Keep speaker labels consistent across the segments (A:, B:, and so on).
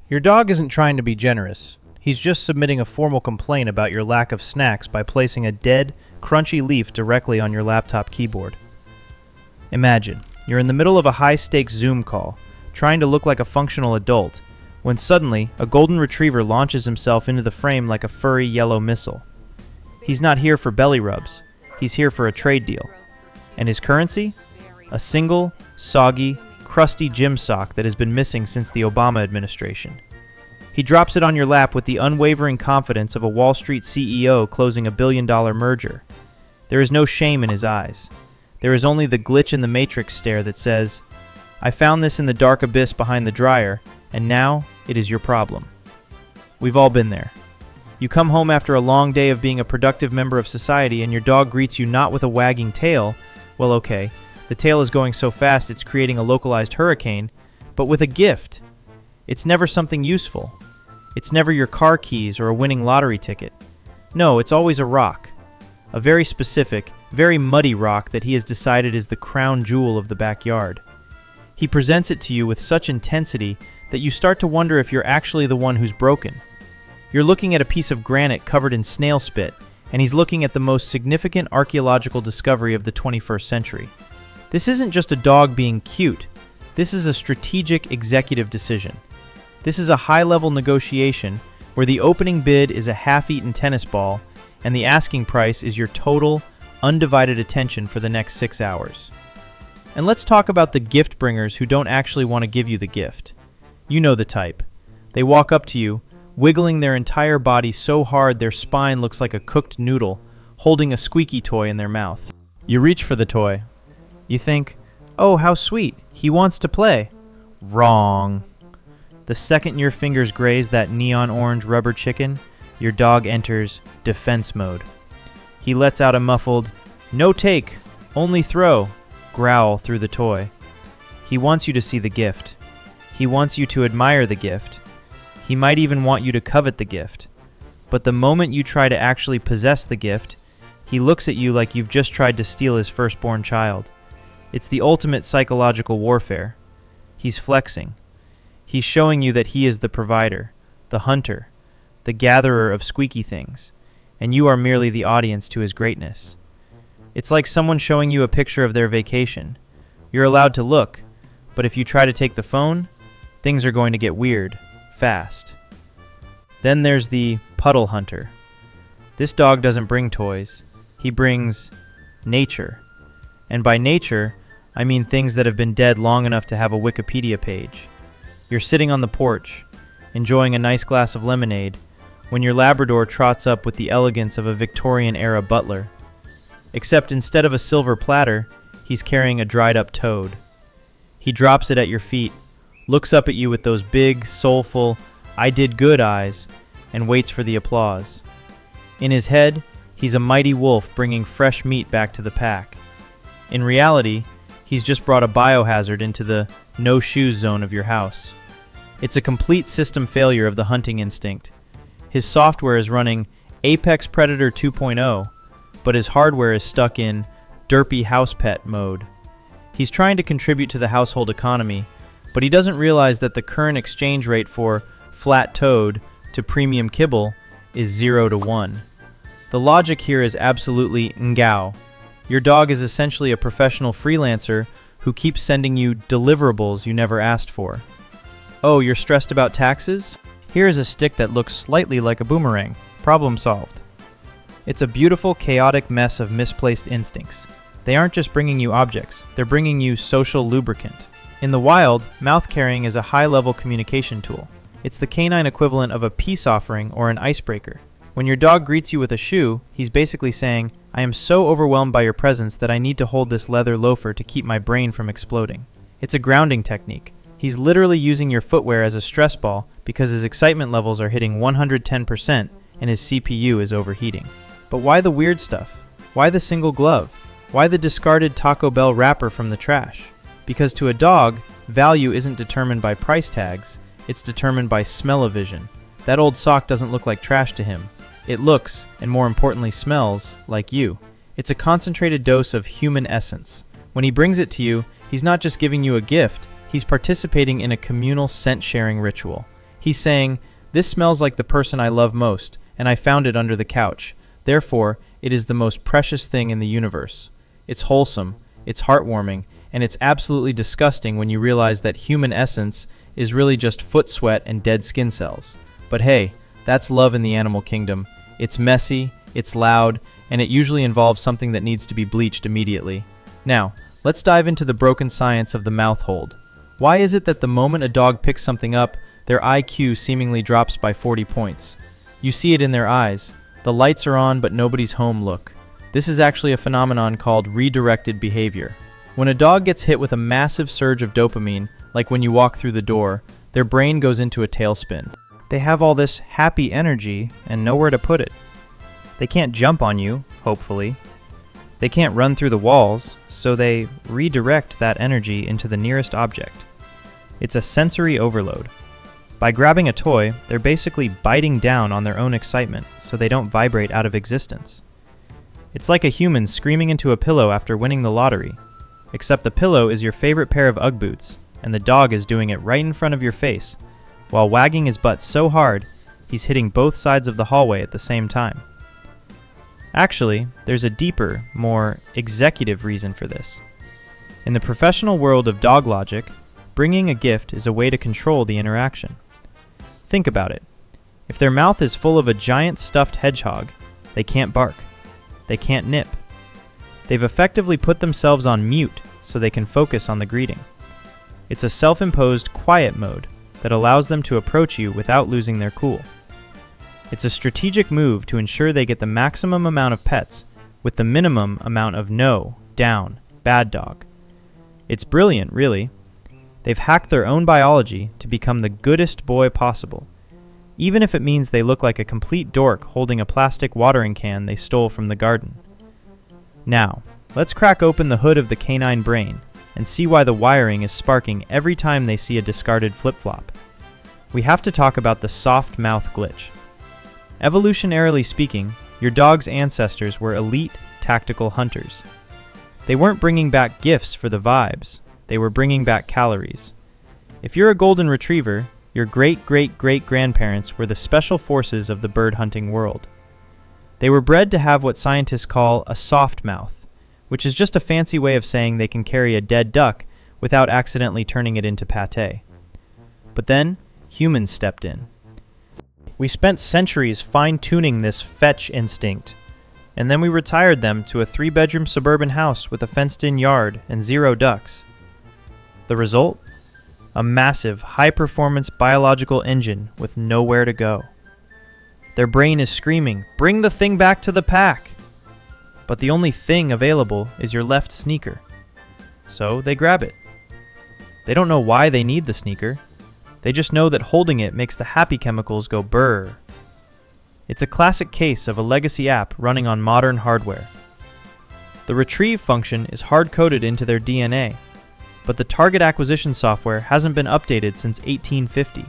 A: Your dog isn't trying to be generous. He's just submitting a formal complaint about your lack of snacks by placing a dead, crunchy leaf directly on your laptop keyboard. Imagine, you're in the middle of a high-stakes Zoom call, trying to look like a functional adult, when suddenly a golden retriever launches himself into the frame like a furry yellow missile. He's not here for belly rubs. He's here for a trade deal. And his currency? A single, soggy, crusty gym sock that has been missing since the Obama administration. He drops it on your lap with the unwavering confidence of a Wall Street CEO closing a billion-dollar merger. There is no shame in his eyes. There is only the glitch in the matrix stare that says, "I found this in the dark abyss behind the dryer, and now it is your problem." We've all been there. You come home after a long day of being a productive member of society and your dog greets you not with a wagging tail. Well, okay, the tail is going so fast it's creating a localized hurricane, but with a gift. It's never something useful. It's never your car keys or a winning lottery ticket. No, it's always a rock. A very specific, very muddy rock that he has decided is the crown jewel of the backyard. He presents it to you with such intensity that you start to wonder if you're actually the one who's broken. You're looking at a piece of granite covered in snail spit, and he's looking at the most significant archaeological discovery of the 21st century. This isn't just a dog being cute. This is a strategic executive decision. This is a high-level negotiation where the opening bid is a half-eaten tennis ball and the asking price is your total, undivided attention for the next 6 hours. And let's talk about the gift bringers who don't actually want to give you the gift. You know the type. They walk up to you, wiggling their entire body so hard their spine looks like a cooked noodle, holding a squeaky toy in their mouth. You reach for the toy. You think, "Oh, how sweet, he wants to play." Wrong. The second your fingers graze that neon orange rubber chicken, your dog enters defense mode. He lets out a muffled, "No take, only throw," growl through the toy. He wants you to see the gift. He wants you to admire the gift. He might even want you to covet the gift. But the moment you try to actually possess the gift, he looks at you like you've just tried to steal his firstborn child. It's the ultimate psychological warfare. He's flexing. He's showing you that he is the provider, the hunter, the gatherer of squeaky things, and you are merely the audience to his greatness. It's like someone showing you a picture of their vacation. You're allowed to look, but if you try to take the phone, things are going to get weird, fast. Then there's the Puddle Hunter. This dog doesn't bring toys. He brings nature. And by nature, I mean things that have been dead long enough to have a Wikipedia page. You're sitting on the porch, enjoying a nice glass of lemonade, when your Labrador trots up with the elegance of a Victorian-era butler. Except instead of a silver platter, he's carrying a dried-up toad. He drops it at your feet, looks up at you with those big, soulful, "I did good" eyes, and waits for the applause. In his head, he's a mighty wolf bringing fresh meat back to the pack. In reality, he's just brought a biohazard into the no-shoes zone of your house. It's a complete system failure of the hunting instinct. His software is running Apex Predator 2.0, but his hardware is stuck in derpy house pet mode. He's trying to contribute to the household economy, but he doesn't realize that the current exchange rate for flat toad to premium kibble is 0 to 1. The logic here is absolutely ngao. Your dog is essentially a professional freelancer who keeps sending you deliverables you never asked for. Oh, you're stressed about taxes? Here is a stick that looks slightly like a boomerang. Problem solved. It's a beautiful, chaotic mess of misplaced instincts. They aren't just bringing you objects, they're bringing you social lubricant. In the wild, mouth carrying is a high-level communication tool. It's the canine equivalent of a peace offering or an icebreaker. When your dog greets you with a shoe, he's basically saying, "I am so overwhelmed by your presence that I need to hold this leather loafer to keep my brain from exploding." It's a grounding technique. He's literally using your footwear as a stress ball because his excitement levels are hitting 110% and his CPU is overheating. But why the weird stuff? Why the single glove? Why the discarded Taco Bell wrapper from the trash? Because to a dog, value isn't determined by price tags, it's determined by smell-o-vision. That old sock doesn't look like trash to him. It looks, and more importantly smells, like you. It's a concentrated dose of human essence. When he brings it to you, he's not just giving you a gift, he's participating in a communal scent-sharing ritual. He's saying, "This smells like the person I love most, and I found it under the couch. Therefore, it is the most precious thing in the universe." It's wholesome, it's heartwarming, and it's absolutely disgusting when you realize that human essence is really just foot sweat and dead skin cells. But hey, that's love in the animal kingdom. It's messy, it's loud, and it usually involves something that needs to be bleached immediately. Now, let's dive into the broken science of the mouth hold. Why is it that the moment a dog picks something up, their IQ seemingly drops by 40 points? You see it in their eyes. The lights are on, but nobody's home look. This is actually a phenomenon called redirected behavior. When a dog gets hit with a massive surge of dopamine, like when you walk through the door, their brain goes into a tailspin. They have all this happy energy and nowhere to put it. They can't jump on you, hopefully. They can't run through the walls, so they redirect that energy into the nearest object. It's a sensory overload. By grabbing a toy, they're basically biting down on their own excitement so they don't vibrate out of existence. It's like a human screaming into a pillow after winning the lottery, except the pillow is your favorite pair of Ugg boots, and the dog is doing it right in front of your face, while wagging his butt so hard, he's hitting both sides of the hallway at the same time. Actually, there's a deeper, more executive reason for this. In the professional world of dog logic, bringing a gift is a way to control the interaction. Think about it. If their mouth is full of a giant stuffed hedgehog, they can't bark. They can't nip. They've effectively put themselves on mute so they can focus on the greeting. It's a self-imposed quiet mode that allows them to approach you without losing their cool. It's a strategic move to ensure they get the maximum amount of pets with the minimum amount of no, down, bad dog. It's brilliant, really. They've hacked their own biology to become the goodest boy possible, even if it means they look like a complete dork holding a plastic watering can they stole from the garden. Now, let's crack open the hood of the canine brain and see why the wiring is sparking every time they see a discarded flip-flop. We have to talk about the soft mouth glitch. Evolutionarily speaking, your dog's ancestors were elite tactical hunters. They weren't bringing back gifts for the vibes, they were bringing back calories. If you're a golden retriever, your great-great-great-grandparents were the special forces of the bird hunting world. They were bred to have what scientists call a soft mouth, which is just a fancy way of saying they can carry a dead duck without accidentally turning it into pâté. But then, humans stepped in. We spent centuries fine-tuning this fetch instinct, and then we retired them to a 3-bedroom suburban house with a fenced-in yard and 0 ducks. The result? A massive, high-performance biological engine with nowhere to go. Their brain is screaming, "Bring the thing back to the pack!" But the only thing available is your left sneaker. So they grab it. They don't know why they need the sneaker. They just know that holding it makes the happy chemicals go brrr. It's a classic case of a legacy app running on modern hardware. The retrieve function is hard-coded into their DNA, but the target acquisition software hasn't been updated since 1850.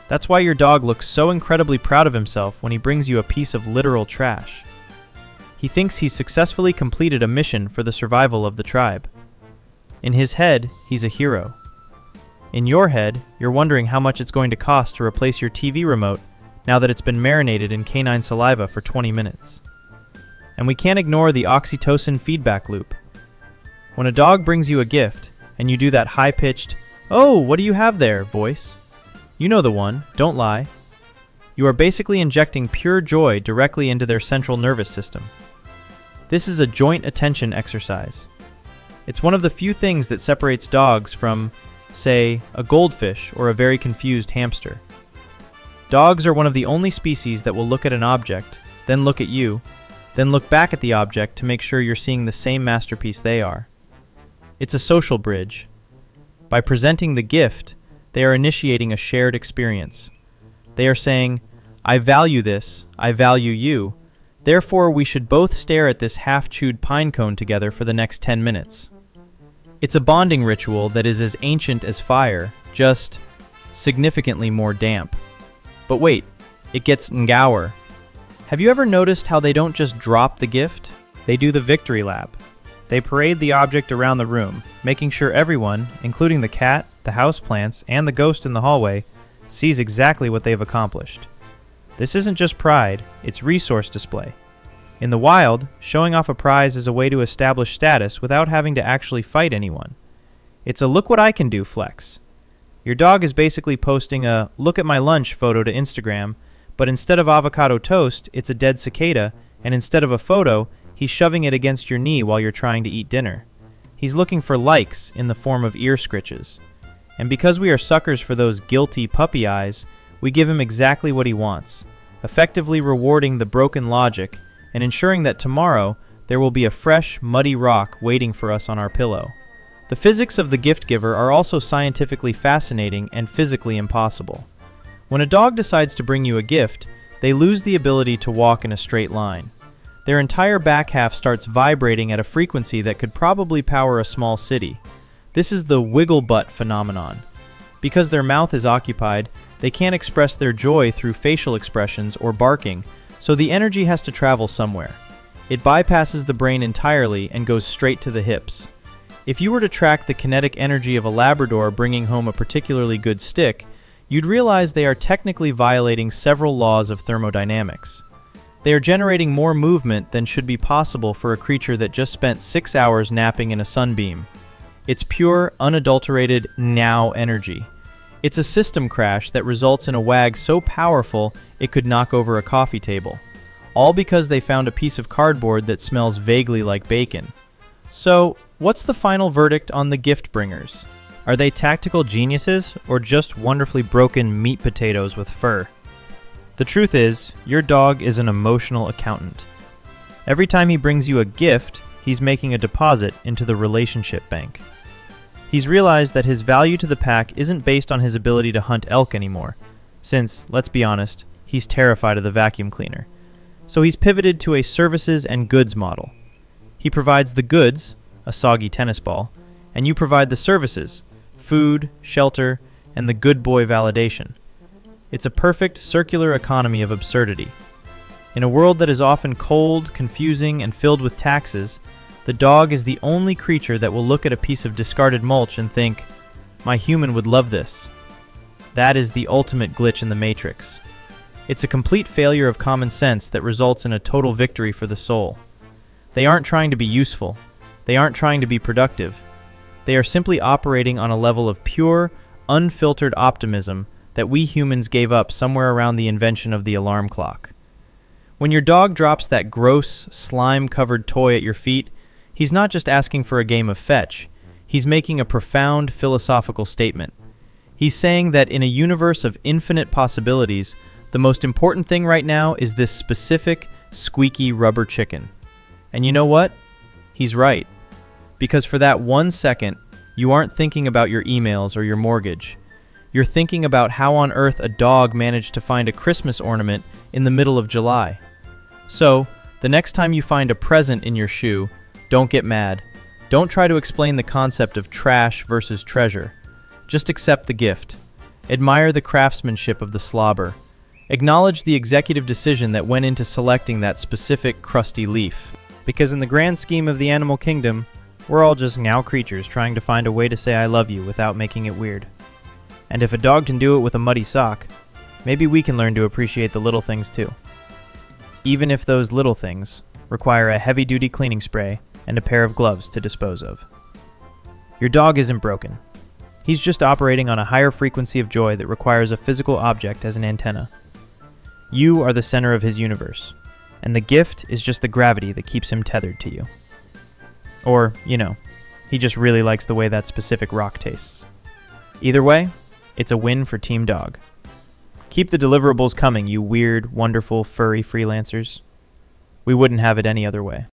A: That's why your dog looks so incredibly proud of himself when he brings you a piece of literal trash. He thinks he's successfully completed a mission for the survival of the tribe. In his head, he's a hero. In your head, you're wondering how much it's going to cost to replace your TV remote now that it's been marinated in canine saliva for 20 minutes. And we can't ignore the Oxytocin Feedback Loop. When a dog brings you a gift, and you do that high-pitched, "Oh, what do you have there?" voice, you know the one, don't lie. You are basically injecting pure joy directly into their central nervous system. This is a joint attention exercise. It's one of the few things that separates dogs from, say, a goldfish or a very confused hamster. Dogs are one of the only species that will look at an object, then look at you, then look back at the object to make sure you're seeing the same masterpiece they are. It's a social bridge. By presenting the gift, they are initiating a shared experience. They are saying, "I value this, I value you, therefore we should both stare at this half-chewed pine cone together for the next 10 minutes. It's a bonding ritual that is as ancient as fire, just significantly more damp. But wait, it gets ngower. Have you ever noticed how they don't just drop the gift? They do the victory lap. They parade the object around the room, making sure everyone, including the cat, the houseplants, and the ghost in the hallway, sees exactly what they've accomplished. This isn't just pride, it's resource display. In the wild, showing off a prize is a way to establish status without having to actually fight anyone. It's a look what I can do flex. Your dog is basically posting a look at my lunch photo to Instagram, but instead of avocado toast, it's a dead cicada, and instead of a photo, he's shoving it against your knee while you're trying to eat dinner. He's looking for likes in the form of ear scritches. And because we are suckers for those guilty puppy eyes, we give him exactly what he wants, effectively rewarding the broken logic and ensuring that tomorrow there will be a fresh, muddy rock waiting for us on our pillow. The physics of the gift giver are also scientifically fascinating and physically impossible. When a dog decides to bring you a gift, they lose the ability to walk in a straight line. Their entire back half starts vibrating at a frequency that could probably power a small city. This is the wiggle butt phenomenon. Because their mouth is occupied, they can't express their joy through facial expressions or barking, so the energy has to travel somewhere. It bypasses the brain entirely and goes straight to the hips. If you were to track the kinetic energy of a Labrador bringing home a particularly good stick, you'd realize they are technically violating several laws of thermodynamics. They are generating more movement than should be possible for a creature that just spent 6 hours napping in a sunbeam. It's pure, unadulterated now energy. It's a system crash that results in a wag so powerful it could knock over a coffee table, all because they found a piece of cardboard that smells vaguely like bacon. So, what's the final verdict on the gift bringers? Are they tactical geniuses or just wonderfully broken meat potatoes with fur? The truth is, your dog is an emotional accountant. Every time he brings you a gift, he's making a deposit into the relationship bank. He's realized that his value to the pack isn't based on his ability to hunt elk anymore, since, let's be honest, he's terrified of the vacuum cleaner. So he's pivoted to a services and goods model. He provides the goods, a soggy tennis ball, and you provide the services, food, shelter, and the good boy validation. It's a perfect circular economy of absurdity. In a world that is often cold, confusing, and filled with taxes, the dog is the only creature that will look at a piece of discarded mulch and think, "My human would love this." That is the ultimate glitch in the matrix. It's a complete failure of common sense that results in a total victory for the soul. They aren't trying to be useful. They aren't trying to be productive. They are simply operating on a level of pure, unfiltered optimism that we humans gave up somewhere around the invention of the alarm clock. When your dog drops that gross, slime-covered toy at your feet, he's not just asking for a game of fetch. He's making a profound philosophical statement. He's saying that in a universe of infinite possibilities, the most important thing right now is this specific, squeaky rubber chicken. And you know what? He's right. Because for that 1 second, you aren't thinking about your emails or your mortgage. You're thinking about how on earth a dog managed to find a Christmas ornament in the middle of July. So, the next time you find a present in your shoe, don't get mad. Don't try to explain the concept of trash versus treasure. Just accept the gift. Admire the craftsmanship of the slobber. Acknowledge the executive decision that went into selecting that specific crusty leaf. Because in the grand scheme of the animal kingdom, we're all just now creatures trying to find a way to say I love you without making it weird. And if a dog can do it with a muddy sock, maybe we can learn to appreciate the little things too. Even if those little things require a heavy-duty cleaning spray and a pair of gloves to dispose of. Your dog isn't broken. He's just operating on a higher frequency of joy that requires a physical object as an antenna. You are the center of his universe, and the gift is just the gravity that keeps him tethered to you. Or, he just really likes the way that specific rock tastes. Either way, it's a win for Team Dog. Keep the deliverables coming, you weird, wonderful, furry freelancers. We wouldn't have it any other way.